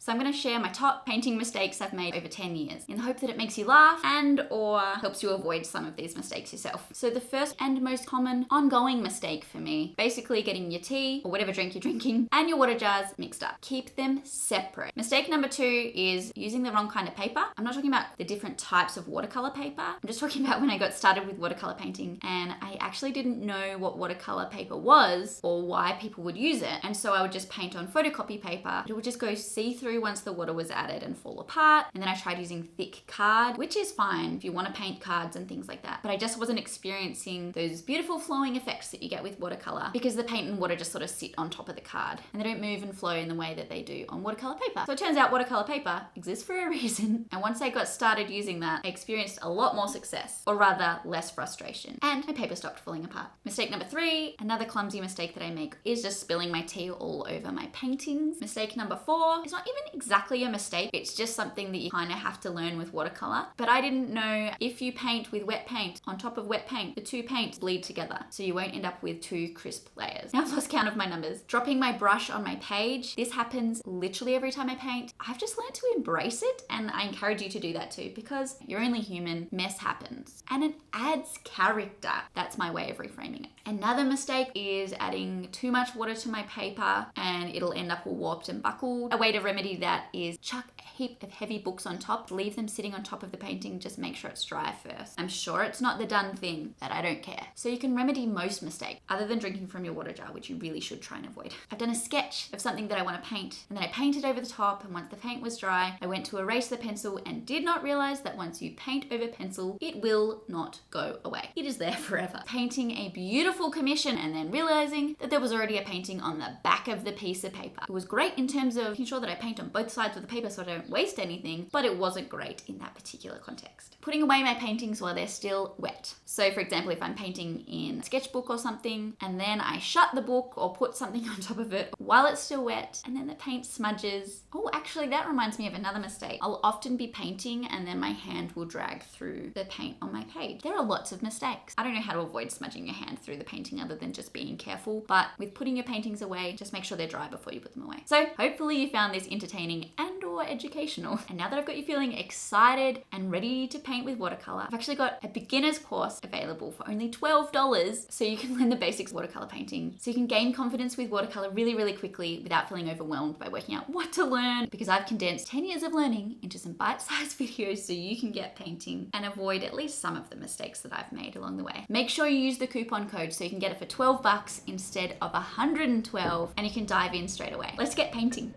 So I'm going to share my top painting mistakes I've made over 10 years in the hope that it makes you laugh and or helps you avoid some of these mistakes yourself. So the first and most common ongoing mistake for me, basically getting your tea or whatever drink you're drinking and your water jars mixed up. Keep them separate. Mistake number 2 is using the wrong kind of paper. I'm not talking about the different types of watercolor paper. I'm just talking about when I got started with watercolor painting and I actually didn't know what watercolor paper was or why people would use it. And so I would just paint on photocopy paper. It would just go see-through once the water was added and fall apart. And then I tried using thick card, which is fine if you want to paint cards and things like that. But I just wasn't experiencing those beautiful flowing effects that you get with watercolor because the paint and water just sort of sit on top of the card and they don't move and flow in the way that they do on watercolor paper. So it turns out watercolor paper exists for a reason. And once I got started using that, I experienced a lot more success, or rather less frustration, and my paper stopped falling apart. Mistake number 3, another clumsy mistake that I make is just spilling my tea all over my paintings. Mistake number 4 is not even exactly a mistake, it's just something that you kind of have to learn with watercolor. But I didn't know if you paint with wet paint on top of wet paint, the two paints bleed together, so you won't end up with 2 crisp layers. Now I've lost count of my numbers. Dropping my brush on my page, this happens literally every time I paint. I've just learned to embrace it, and I encourage you to do that too, because you're only human, mess happens, and it adds character. That's my way of reframing it. Another mistake is adding too much water to my paper and it'll end up all warped and buckled. A way to remedy that is chuck a heap of heavy books on top, leave them sitting on top of the painting, just make sure it's dry first. I'm sure it's not the done thing, but I don't care. So you can remedy most mistakes, other than drinking from your water jar, which you really should try and avoid. I've done a sketch of something that I want to paint, and then I painted over the top, and once the paint was dry, I went to erase the pencil and did not realize that once you paint over pencil, it will not go away. It is there forever. Painting a beautiful commission and then realizing that there was already a painting on the back of the piece of paper. It was great in terms of making sure that I paint on both sides of the paper so I don't waste anything, but it wasn't great in that particular context. Putting away my paintings while they're still wet. So for example, if I'm painting in a sketchbook or something, and then I shut the book or put something on top of it while it's still wet, and then the paint smudges. Oh, actually that reminds me of another mistake. I'll often be painting and then my hand will drag through the paint on my page. There are lots of mistakes. I don't know how to avoid smudging your hand through the painting other than just being careful, but with putting your paintings away, just make sure they're dry before you put them away. So hopefully you found this entertaining and or educational. And now that I've got you feeling excited and ready to paint with watercolor, I've actually got a beginner's course available for only $12 so you can learn the basics of watercolor painting, so you can gain confidence with watercolor really, really quickly without feeling overwhelmed by working out what to learn, because I've condensed 10 years of learning into some bite-sized videos so you can get painting and avoid at least some of the mistakes that I've made along the way. Make sure you use the coupon code so you can get it for $12 instead of $112, and you can dive in straight away. Let's get painting.